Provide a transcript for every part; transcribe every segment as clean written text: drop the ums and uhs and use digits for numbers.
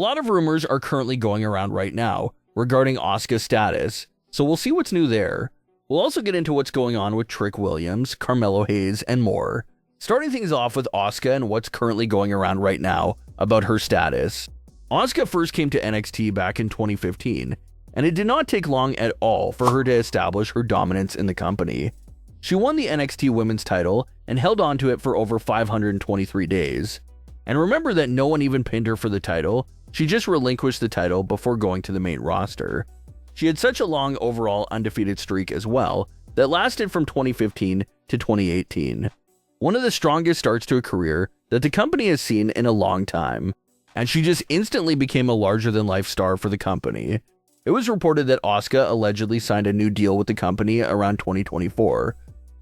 lot of rumors are currently going around right now regarding Asuka's status, so we'll see what's new there. We'll also get into what's going on with Trick Williams, Carmelo Hayes, and more. Starting things off with Asuka and what's currently going around right now about her status. Asuka first came to NXT back in 2015, and it did not take long at all for her to establish her dominance in the company. She won the NXT Women's title and held on to it for over 523 days. And remember that no one even pinned her for the title, she just relinquished the title before going to the main roster. She had such a long overall undefeated streak as well that lasted from 2015 to 2018. One of the strongest starts to a career that the company has seen in a long time, and she just instantly became a larger-than-life star for the company. It was reported that Asuka allegedly signed a new deal with the company around 2024,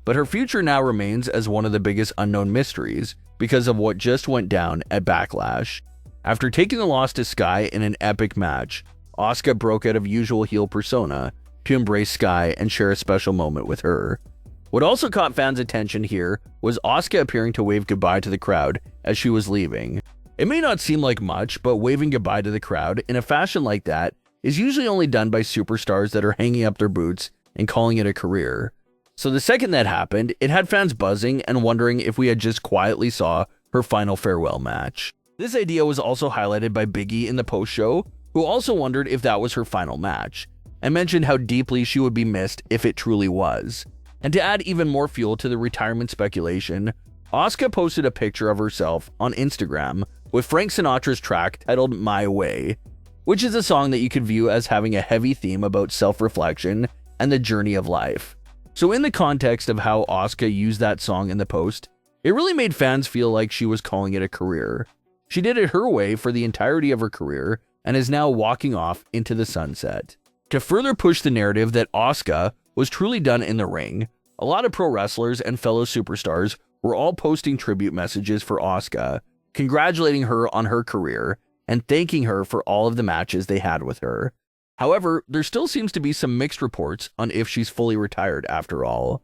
but her future now remains as one of the biggest unknown mysteries because of what just went down at Backlash. After taking the loss to Sky in an epic match, Asuka broke out of usual heel persona to embrace Sky and share a special moment with her. What also caught fans' attention here was Asuka appearing to wave goodbye to the crowd as she was leaving. It may not seem like much, but waving goodbye to the crowd in a fashion like that is usually only done by superstars that are hanging up their boots and calling it a career. So the second that happened, it had fans buzzing and wondering if we had just quietly saw her final farewell match. This idea was also highlighted by Big E in the post-show, who also wondered if that was her final match, and mentioned how deeply she would be missed if it truly was. And to add even more fuel to the retirement speculation, Asuka posted a picture of herself on Instagram with Frank Sinatra's track titled My Way, which is a song that you could view as having a heavy theme about self-reflection and the journey of life. So in the context of how Asuka used that song in the post, it really made fans feel like she was calling it a career. She did it her way for the entirety of her career and is now walking off into the sunset. To further push the narrative that Asuka was truly done in the ring, a lot of pro wrestlers and fellow superstars were all posting tribute messages for Asuka, congratulating her on her career and thanking her for all of the matches they had with her. However, there still seems to be some mixed reports on if she's fully retired after all.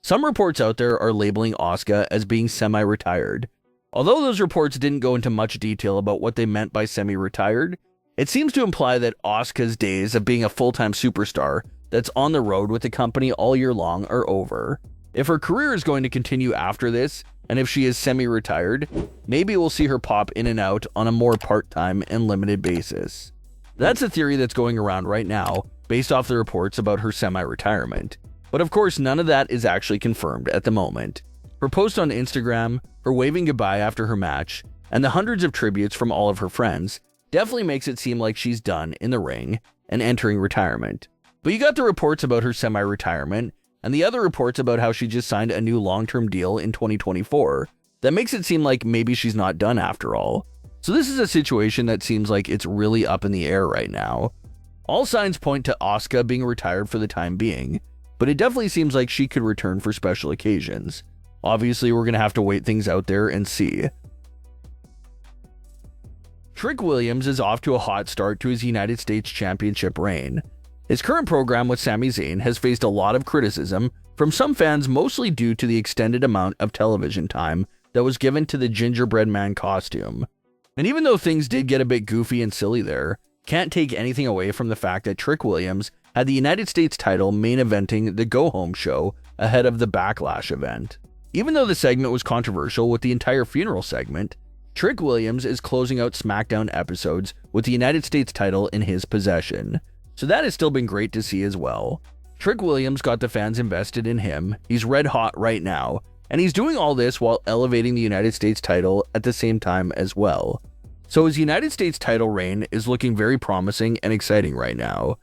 Some reports out there are labeling Asuka as being semi-retired. Although those reports didn't go into much detail about what they meant by semi-retired, it seems to imply that Asuka's days of being a full-time superstar that's on the road with the company all year long are over. If her career is going to continue after this, and if she is semi-retired, maybe we'll see her pop in and out on a more part-time and limited basis. That's a theory that's going around right now, based off the reports about her semi-retirement. But of course, none of that is actually confirmed at the moment. Her post on Instagram, her waving goodbye after her match, and the hundreds of tributes from all of her friends definitely makes it seem like she's done in the ring and entering retirement. But you got the reports about her semi-retirement, and the other reports about how she just signed a new long-term deal in 2024 that makes it seem like maybe she's not done after all. So this is a situation that seems like it's really up in the air right now. All signs point to Asuka being retired for the time being, but it definitely seems like she could return for special occasions. Obviously, we're going to have to wait things out there and see. Trick Williams is off to a hot start to his United States Championship reign. His current program with Sami Zayn has faced a lot of criticism from some fans, mostly due to the extended amount of television time that was given to the gingerbread man costume. And even though things did get a bit goofy and silly there, can't take anything away from the fact that Trick Williams had the United States title main eventing the Go Home show ahead of the Backlash event. Even though the segment was controversial with the entire funeral segment, Trick Williams is closing out SmackDown episodes with the United States title in his possession. So that has still been great to see as well. Trick Williams got the fans invested in him, he's red hot right now, and he's doing all this while elevating the United States title at the same time as well. So his United States title reign is looking very promising and exciting right now.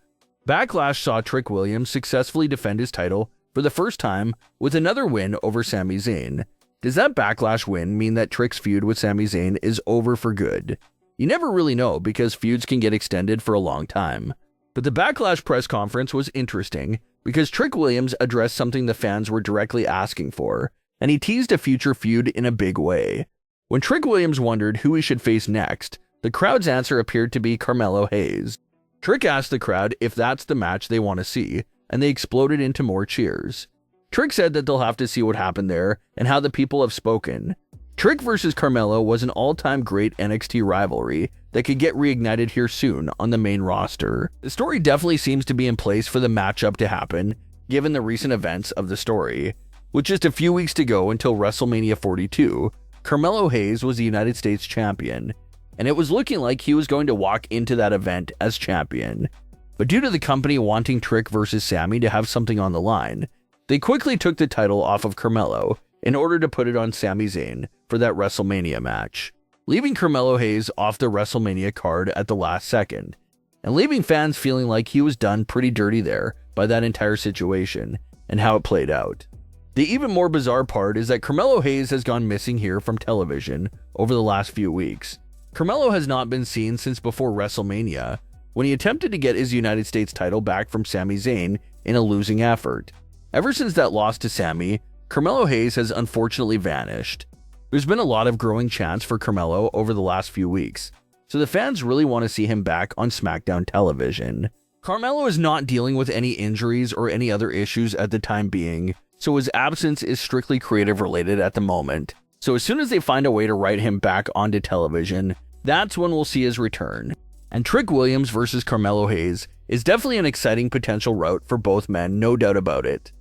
Backlash saw Trick Williams successfully defend his title for the first time with another win over Sami Zayn. Does that Backlash win mean that Trick's feud with Sami Zayn is over for good? You never really know because feuds can get extended for a long time. But the Backlash press conference was interesting because Trick Williams addressed something the fans were directly asking for, and he teased a future feud in a big way. When Trick Williams wondered who he should face next, the crowd's answer appeared to be Carmelo Hayes. Trick asked the crowd if that's the match they want to see, and they exploded into more cheers. Trick said that they'll have to see what happened there and how the people have spoken. Trick versus Carmelo was an all-time great NXT rivalry that could get reignited here soon on the main roster. The story definitely seems to be in place for the matchup to happen, given the recent events of the story. With just a few weeks to go until WrestleMania 42, Carmelo Hayes was the United States champion, and it was looking like he was going to walk into that event as champion. But due to the company wanting Trick versus Sami to have something on the line, they quickly took the title off of Carmelo in order to put it on Sami Zayn for that WrestleMania match, leaving Carmelo Hayes off the WrestleMania card at the last second, and leaving fans feeling like he was done pretty dirty there by that entire situation and how it played out. The even more bizarre part is that Carmelo Hayes has gone missing here from television over the last few weeks. Carmelo has not been seen since before WrestleMania, when he attempted to get his United States title back from Sami Zayn in a losing effort. Ever since that loss to Sami, Carmelo Hayes has unfortunately vanished. There's been a lot of growing chance for Carmelo over the last few weeks, so the fans really want to see him back on SmackDown television. Carmelo is not dealing with any injuries or any other issues at the time being, so his absence is strictly creative related at the moment. So as soon as they find a way to write him back onto television, that's when we'll see his return. And Trick Williams versus Carmelo Hayes is definitely an exciting potential route for both men, no doubt about it.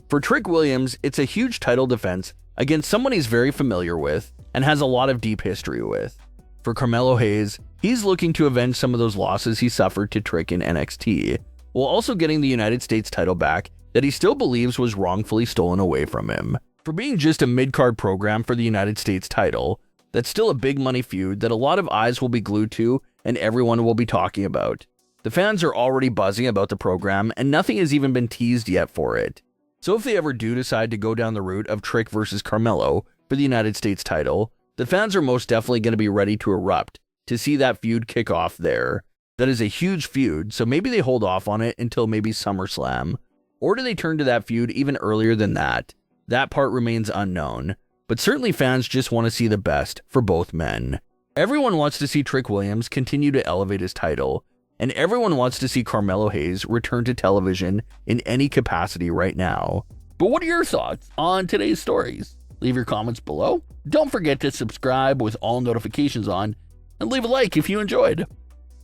For Trick Williams, it's a huge title defense against someone he's very familiar with and has a lot of deep history with. For Carmelo Hayes, he's looking to avenge some of those losses he suffered to Trick in NXT, while also getting the United States title back that he still believes was wrongfully stolen away from him. For being just a mid-card program for the United States title, that's still a big money feud that a lot of eyes will be glued to and everyone will be talking about. The fans are already buzzing about the program and nothing has even been teased yet for it. So if they ever do decide to go down the route of Trick versus Carmelo for the United States title, the fans are most definitely going to be ready to erupt to see that feud kick off there. That is a huge feud, so maybe they hold off on it until maybe SummerSlam. Or do they turn to that feud even earlier than that? That part remains unknown, but certainly fans just want to see the best for both men. Everyone wants to see Trick Williams continue to elevate his title, and everyone wants to see Carmelo Hayes return to television in any capacity right now. But what are your thoughts on today's stories? Leave your comments below. Don't forget to subscribe with all notifications on, and leave a like if you enjoyed.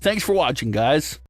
Thanks for watching, guys.